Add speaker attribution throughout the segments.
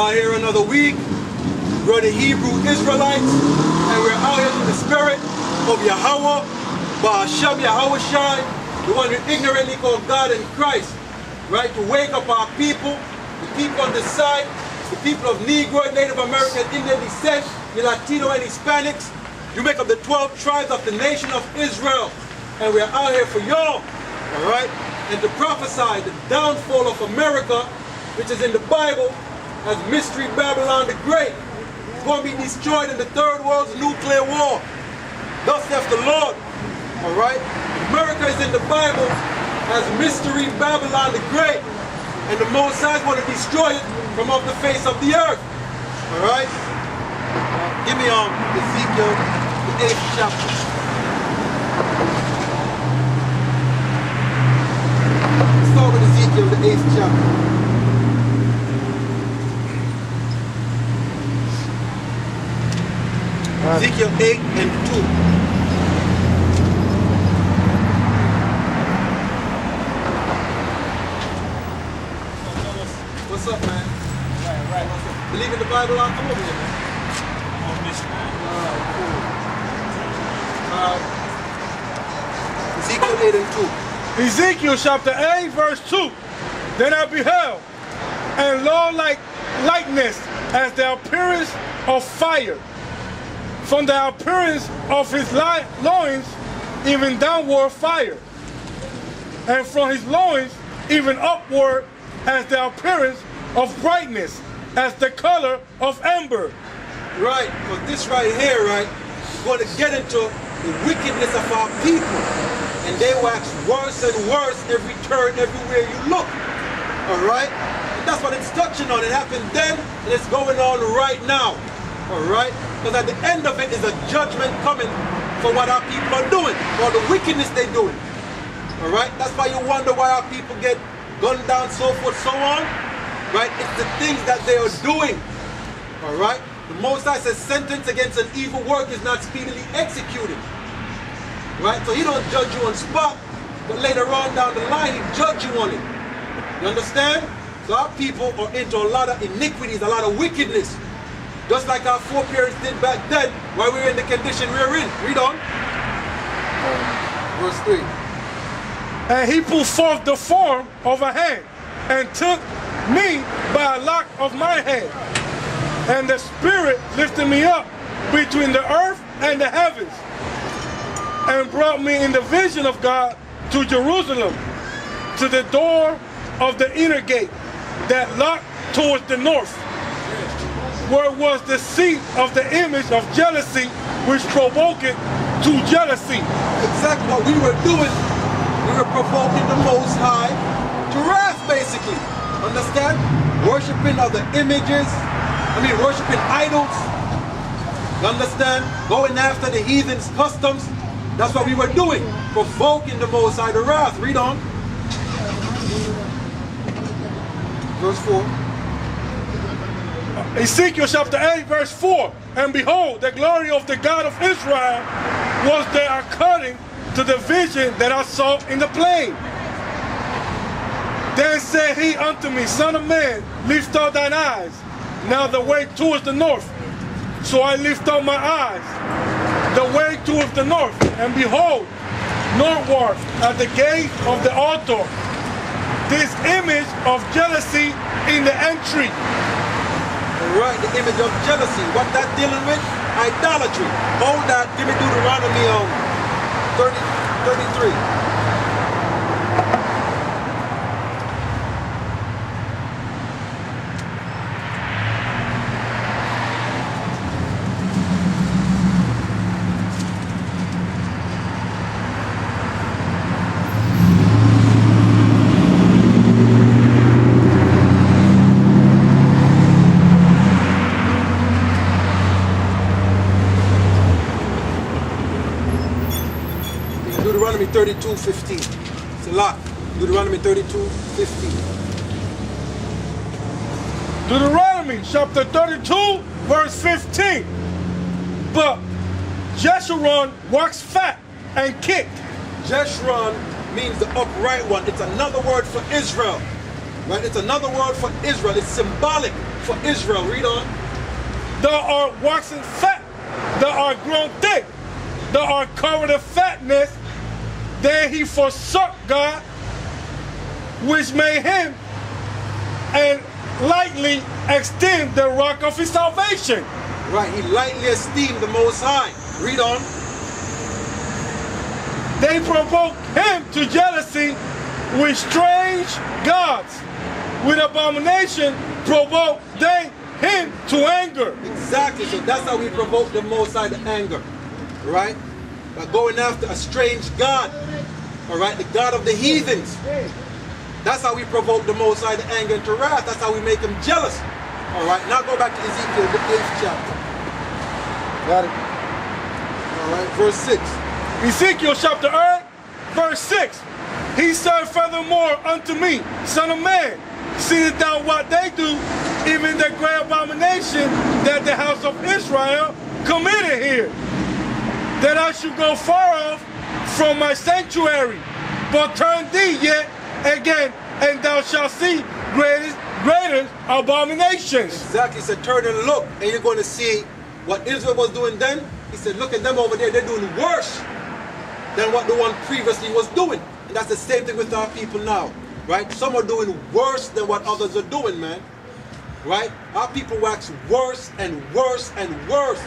Speaker 1: Out here another week. We're the Hebrew Israelites, and we're out here in the spirit of Yahweh, Ba'ashem Yahweh Shai, the one who ignorantly called God and Christ, right? To wake up our people, the people on the side, the people of Negro, Native American, Indian descent, the Latino and Hispanics. You make up the 12 tribes of the nation of Israel, and we're out here for y'all, all right? And to prophesy the downfall of America, which is in the Bible, as Mystery Babylon the Great. It's going to be destroyed in the Third World's nuclear war. Thus saith the Lord. All right? America is in the Bible as Mystery Babylon the Great. And the Most High is going to destroy it from off the face of the earth. All right? Give me Ezekiel, the 8th chapter. Let's start with Ezekiel, the 8th chapter. Ezekiel 8 and 2. What's up, man? Right. What's up? Believe in the Bible? Come over here, man.
Speaker 2: I'm on mission, man.
Speaker 1: Ezekiel 8 and 2.
Speaker 3: Ezekiel chapter 8, verse 2. Then I beheld, and lo, like lightness, as the appearance of fire. From the appearance of his loins, even downward fire. And from his loins, even upward, as the appearance of brightness, as the color of amber.
Speaker 1: Right, because this right here, right, is going to get into the wickedness of our people. And they wax worse and worse every turn, everywhere you look. All right? And that's what it's touching on. It happened then, and it's going on right now. All right? Because at the end of it is a judgment coming for what our people are doing, for the wickedness they're doing. All right? That's why you wonder why our people get gunned down, so forth, so on. Right? It's the things that they are doing. All right? The Most High says sentence against an evil work is not speedily executed. Right? So he don't judge you on spot, but later on down the line, he judge you on it. You understand? So our people are into a lot of iniquities, a lot of wickedness. Just like our foreparents did back then, while we were in the condition we were in. Read on. Verse 3.
Speaker 3: And he put forth the form of a hand, and took me by a lock of my hand. And the Spirit lifted me up between the earth and the heavens, and brought me in the vision of God to Jerusalem, to the door of the inner gate that looked towards the north, where was the seat of the image of jealousy, which provoked it to jealousy.
Speaker 1: Exactly what we were doing. We were provoking the Most High to wrath, basically. Understand? Worshipping other images. Worshipping idols. You understand? Going after the heathens' customs. That's what we were doing. Provoking the Most High to wrath. Read on. Verse 4.
Speaker 3: Ezekiel chapter 8, verse 4. And behold, the glory of the God of Israel was there according to the vision that I saw in the plain. Then said he unto me, Son of man, lift up thine eyes, now the way towards the north. So I lift up my eyes, the way towards the north, and behold, northward at the gate of the altar, this image of jealousy in the entry.
Speaker 1: Right, the image of jealousy. What that dealing with? Idolatry. Hold that. Give me Deuteronomy 33. Deuteronomy 32:15. It's a lot. Deuteronomy 32:15.
Speaker 3: Deuteronomy chapter 32, verse 15. But Jeshurun waxed fat and kicked.
Speaker 1: Jeshurun means the upright one. It's another word for Israel. Right? It's another word for Israel. It's symbolic for Israel. Read on.
Speaker 3: Thou art waxen fat, thou art grown thick, thou art covered in fatness. Then he forsook God, which made him, and lightly esteemed the rock of his salvation.
Speaker 1: Right, he lightly esteemed the Most High. Read on.
Speaker 3: They provoked him to jealousy with strange gods. With abomination provoked they him to anger.
Speaker 1: Exactly, so that's how we provoke the Most High to anger. Right? By going after a strange God. Alright, the God of the heathens. That's how we provoke the Most High to anger and to wrath. That's how we make him jealous. Alright, now go back to Ezekiel, the 8th chapter.
Speaker 3: Got it.
Speaker 1: Alright, verse 6.
Speaker 3: Ezekiel chapter 8, verse 6. He said furthermore unto me, Son of man, seest thou what they do, even the great abomination that the house of Israel committed here, that I should go far off from my sanctuary, but turn thee yet again, and thou shalt see greater abominations.
Speaker 1: Exactly, he said turn and look, and you're going to see what Israel was doing then. He said look at them over there, they're doing worse than what the one previously was doing. And that's the same thing with our people now, right? Some are doing worse than what others are doing, man. Right? Our people wax worse and worse and worse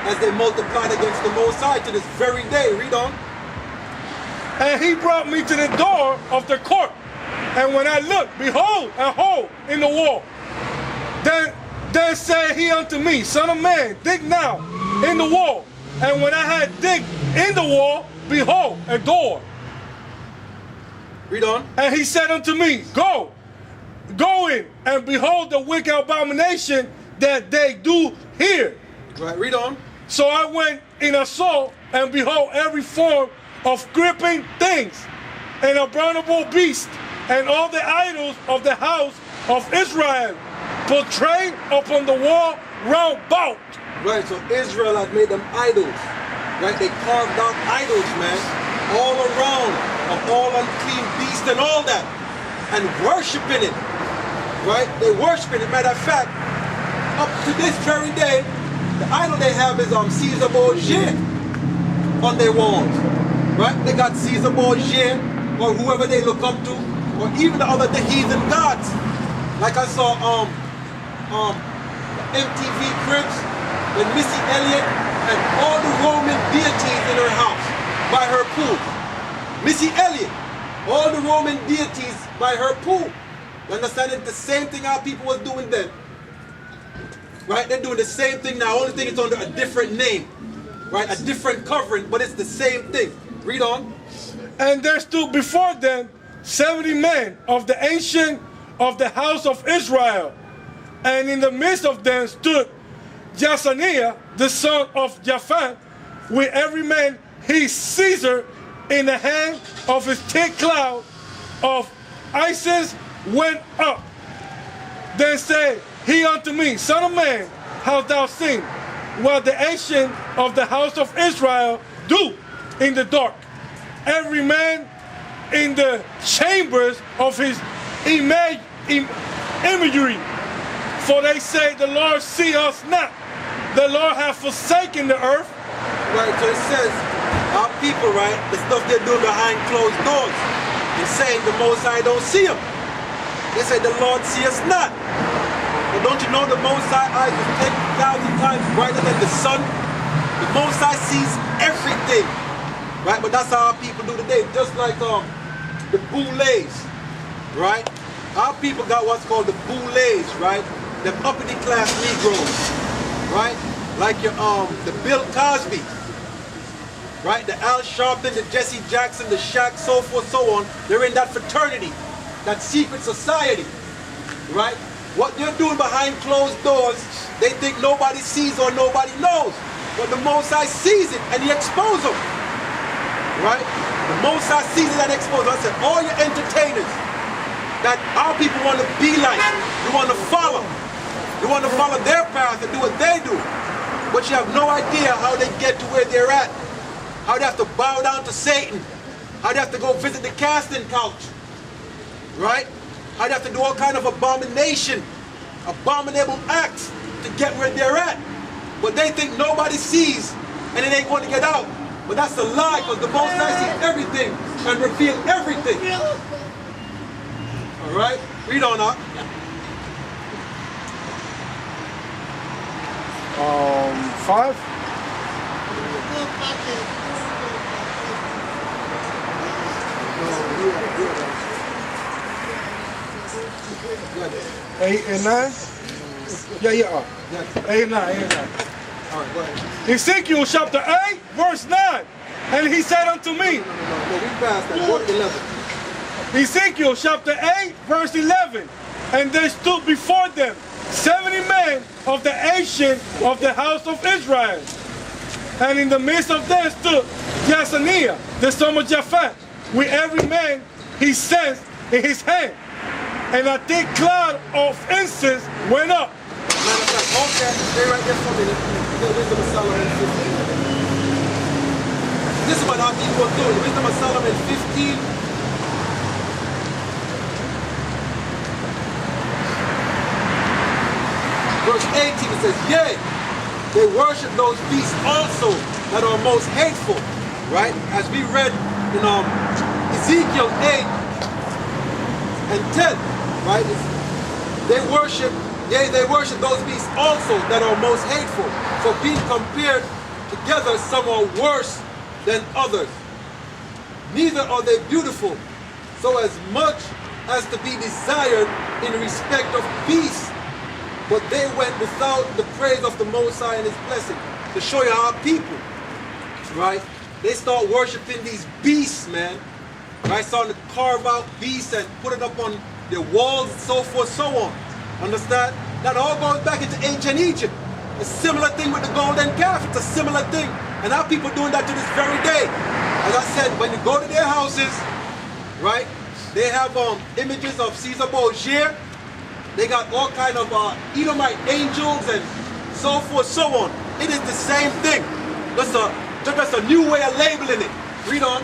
Speaker 1: as they multiplied against the Most High to this very day. Read on.
Speaker 3: And he brought me to the door of the court. And when I looked, behold, a hole in the wall. Then said he unto me, Son of man, dig now in the wall. And when I had digged in the wall, behold, a door.
Speaker 1: Read on.
Speaker 3: And he said unto me, Go in, and behold the wicked abomination that they do here.
Speaker 1: Right, read on.
Speaker 3: So I went in a soul, and behold every form of creeping things, and abominable beast, and all the idols of the house of Israel, portrayed upon the wall round about.
Speaker 1: Right, so Israel had made them idols. Right, they carved out idols, man, all around, of all unclean beasts and all that, and worshiping it. Right, they worshiping it. Matter of fact, up to this very day, the idol they have is Caesar Borgia on their walls. Right, they got Caesar Borgia or whoever they look up to, or even the heathen gods. Like I saw MTV Cribs with Missy Elliott and all the Roman deities in her house by her pool. Missy Elliott, all the Roman deities by her pool. You understand? It's the same thing our people was doing then. Right? They're doing the same thing now. Only thing it's under a different name. Right? A different covering, but it's the same thing. Read on.
Speaker 3: And there stood before them 70 men of the ancient of the house of Israel. And in the midst of them stood Jasaniah, the son of Japhan, with every man his Caesar in the hand of his thick cloud of Isis went up. Then said he unto me, Son of man, hast thou seen what the ancient of the house of Israel do in the dark? Every man in the chambers of his imagery. For they say, the Lord see us not. The Lord hath forsaken the earth.
Speaker 1: Right, so it says, our people, right, the stuff they're doing behind closed doors, they're saying the Most High don't see them. They say the Lord see us not. But don't you know the Most High eyes is 10,000 times brighter than the sun? The Most High sees everything. Right, but that's how our people do today. Just like the boulets, right? Our people got what's called the boulets, right? The uppity class Negroes, right? Like your the Bill Cosby, right? The Al Sharpton, the Jesse Jackson, the Shaq, so forth, so on. They're in that fraternity, that secret society, right? What they're doing behind closed doors, they think nobody sees or nobody knows. But the Most High sees it and he exposes them, right? The Most High sees it and exposes them. I said, all your entertainers that our people want to be like, you want to follow. You want to follow their path and do what they do. But you have no idea how they get to where they're at. How they have to bow down to Satan. How they have to go visit the casting couch. Right? And they have to do all kind of abominable acts to get where they're at. But they think nobody sees and it ain't going to get out. But that's a lie, because the Most High sees everything and reveal everything. All right? Read on up.
Speaker 3: 5.
Speaker 1: Yeah.
Speaker 3: 8 and 9. Yeah. 8 and 9. 8 and 9.
Speaker 1: All right, go ahead.
Speaker 3: Ezekiel chapter 8, verse 9. And he said unto me,
Speaker 1: No, we passed that. Go to 11.
Speaker 3: Ezekiel chapter 8, verse 11. And there stood before them 70 men of the ancient of the house of Israel. And in the midst of them stood Jasaniah, the son of Japhet, with every man he sensed in his hand. And a thick cloud of incense went up.
Speaker 1: Matter of fact, okay, stay right there for a minute. The Wisdom of Solomon 15. This is what our people do. The Wisdom of Solomon 15. Verse 18, it says, yea, they worship those beasts also that are most hateful. Right? As we read in Ezekiel 8 and 10, right? They worship those beasts also that are most hateful. So being compared together, some are worse than others. Neither are they beautiful, so as much as to be desired in respect of peace. But they went without the praise of the Most High and His blessing. To show you how people, right? They start worshiping these beasts, man. Right? Starting to carve out beasts and put it up on their walls and so forth, so on. Understand? That all goes back into ancient Egypt. A similar thing with the golden calf. It's a similar thing. And our people doing that to this very day. As I said, when you go to their houses, right? They have images of Caesar Borgia. They got all kind of Edomite angels and so forth, so on. It is the same thing. Just a new way of labeling it. Read on.